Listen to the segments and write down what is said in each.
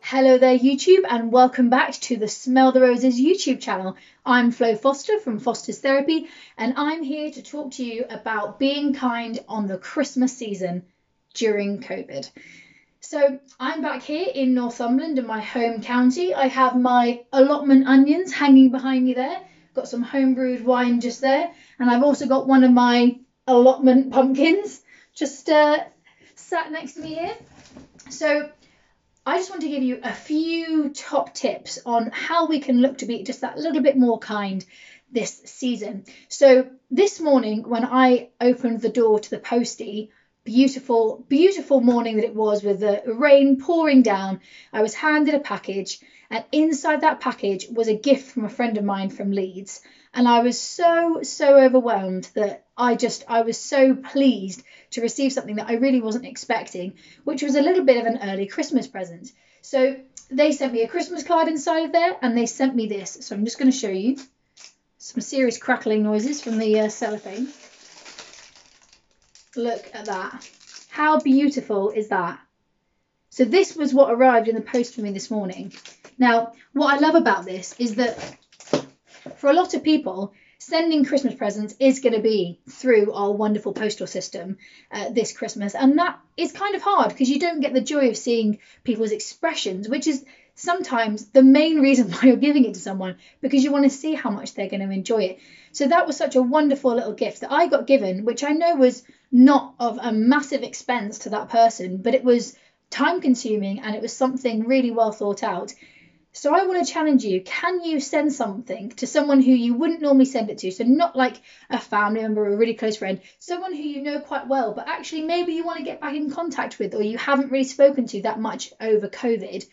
Hello there, YouTube, and welcome back to the Smell the Roses YouTube channel. I'm Flo Foster from Foster's Therapy, and I'm here to talk to you about being kind on the Christmas season during COVID. So I'm back here in Northumberland in my home county. I have my allotment onions hanging behind me there. Got some homebrewed wine just there, and I've also got one of my allotment pumpkins just sat next to me here. So I just want to give you a few top tips on how we can look to be just that little bit more kind this season. So this morning when I opened the door to the postie, beautiful, beautiful morning that it was with the rain pouring down, I was handed a package, and inside that package was a gift from a friend of mine from Leeds. And I was so overwhelmed that I was so pleased to receive something that I really wasn't expecting, which was a little bit of an early Christmas present. So they sent me a Christmas card inside of there, and they sent me this. So I'm just going to show you some serious crackling noises from the cellophane. Look at that. How beautiful is that? So this was what arrived in the post for me this morning. Now, what I love about this is that for a lot of people, sending Christmas presents is going to be through our wonderful postal system this Christmas. And that is kind of hard because you don't get the joy of seeing people's expressions, which is sometimes the main reason why you're giving it to someone, because you want to see how much they're going to enjoy it. So that was such a wonderful little gift that I got given, which I know was not of a massive expense to that person, but it was time consuming and it was something really well thought out. So I want to challenge you. Can you send something to someone who you wouldn't normally send it to? So not like a family member or a really close friend, someone who you know quite well, but actually maybe you want to get back in contact with, or you haven't really spoken to that much over COVID.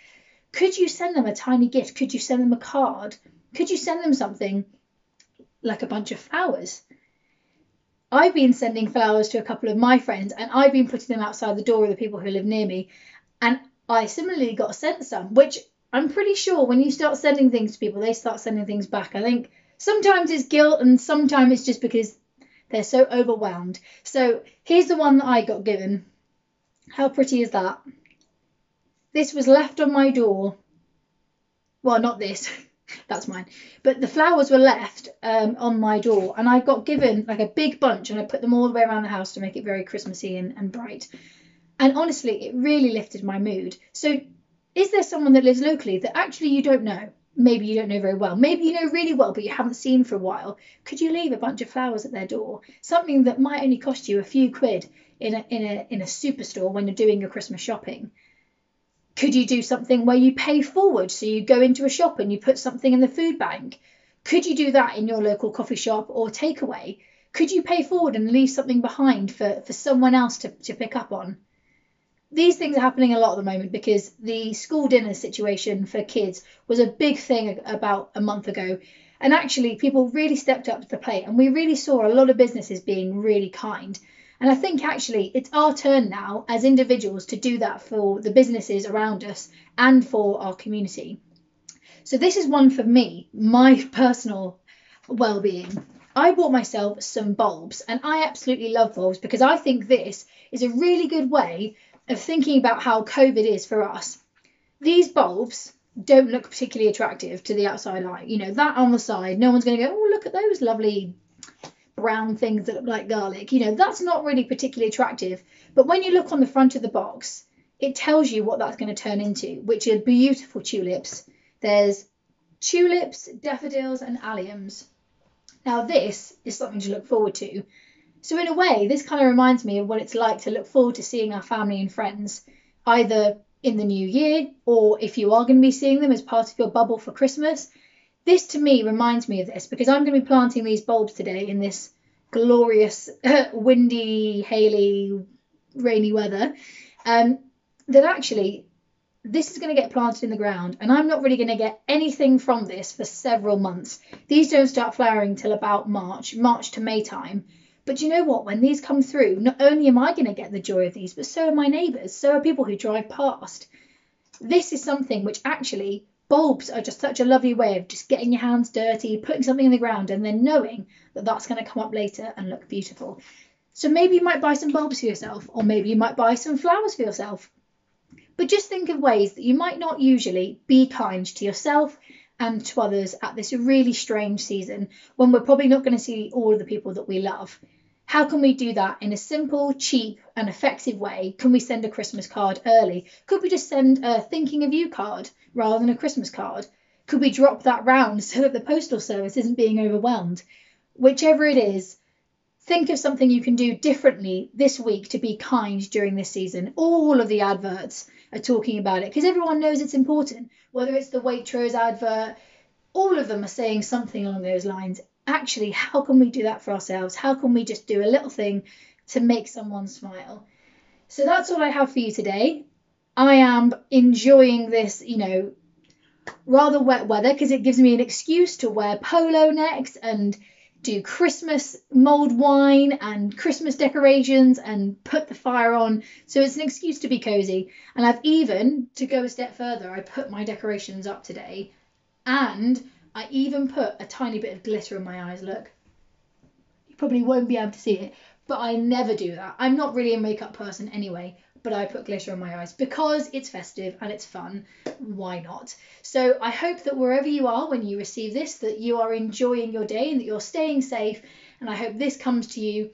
Could you send them a tiny gift? Could you send them a card? Could you send them something like a bunch of flowers? I've been sending flowers to a couple of my friends, and I've been putting them outside the door of the people who live near me. And I similarly got sent some, which I'm pretty sure when you start sending things to people, they start sending things back. I think sometimes it's guilt and sometimes it's just because they're so overwhelmed. So here's the one that I got given. How pretty is that? This was left on my door. Well, not this. That's mine. But the flowers were left on my door, and I got given like a big bunch, and I put them all the way around the house to make it very Christmassy and bright. And honestly, it really lifted my mood. So is there someone that lives locally that actually you don't know? Maybe you don't know very well. Maybe you know really well, but you haven't seen for a while. Could you leave a bunch of flowers at their door? Something that might only cost you a few quid in a superstore when you're doing your Christmas shopping. Could you do something where you pay forward? So you go into a shop and you put something in the food bank. Could you do that in your local coffee shop or takeaway? Could you pay forward and leave something behind for someone else to pick up on? These things are happening a lot at the moment because the school dinner situation for kids was a big thing about a month ago. And actually, people really stepped up to the plate, and we really saw a lot of businesses being really kind. And I think actually it's our turn now as individuals to do that for the businesses around us and for our community. So this is one for me, my personal well-being. I bought myself some bulbs, and I absolutely love bulbs because I think this is a really good way of thinking about how COVID is for us. These bulbs don't look particularly attractive to the outside eye. You know, that on the side, no one's going to go, oh, look at those lovely brown things that look like garlic. You know, that's not really particularly attractive. But when you look on the front of the box, it tells you what that's going to turn into, which are beautiful tulips. There's tulips, daffodils, and alliums. Now, this is something to look forward to. So in a way, this kind of reminds me of what it's like to look forward to seeing our family and friends, either in the new year or if you are going to be seeing them as part of your bubble for Christmas. This to me reminds me of this because I'm going to be planting these bulbs today in this glorious windy, haily, rainy weather. That actually this is going to get planted in the ground, and I'm not really going to get anything from this for several months. These don't start flowering till about March to May time. But you know what? When these come through, not only am I going to get the joy of these, but so are my neighbours, so are people who drive past. This is something which actually, bulbs are just such a lovely way of just getting your hands dirty, putting something in the ground, and then knowing that that's going to come up later and look beautiful. So maybe you might buy some bulbs for yourself, or maybe you might buy some flowers for yourself. But just think of ways that you might not usually be kind to yourself and to others at this really strange season when we're probably not going to see all of the people that we love. How can we do that in a simple, cheap and effective way? Can we send a Christmas card early? Could we just send a thinking of you card rather than a Christmas card? Could we drop that round so that the postal service isn't being overwhelmed? Whichever it is, think of something you can do differently this week to be kind during this season. All of the adverts are talking about it because everyone knows it's important. Whether it's the Waitrose advert, all of them are saying something along those lines. Actually, how can we do that for ourselves? How can we just do a little thing to make someone smile? So that's all I have for you today. I am enjoying this, rather wet weather because it gives me an excuse to wear polo next and do Christmas mulled wine and Christmas decorations and put the fire on. So it's an excuse to be cozy. And I've even, to go a step further, I put my decorations up today and I even put a tiny bit of glitter in my eyes. Look, you probably won't be able to see it, but I never do that. I'm not really a makeup person anyway, but I put glitter in my eyes because it's festive and it's fun. Why not? So I hope that wherever you are when you receive this, that you are enjoying your day and that you're staying safe. And I hope this comes to you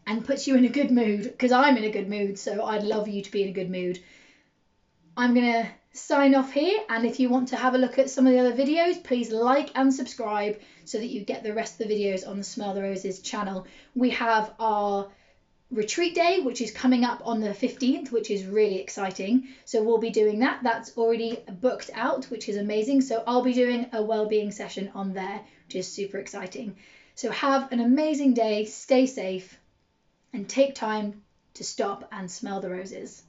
and puts you in a good mood, because I'm in a good mood, so I'd love you to be in a good mood. I'm going to sign off here, and if you want to have a look at some of the other videos, please like and subscribe so that you get the rest of the videos on the Smell the Roses channel. We have our retreat day, which is coming up on the 15th, which is really exciting. So we'll be doing that. That's already booked out, which is amazing. So I'll be doing a well-being session on there, which is super exciting. So have an amazing day, stay safe, and take time to stop and smell the roses.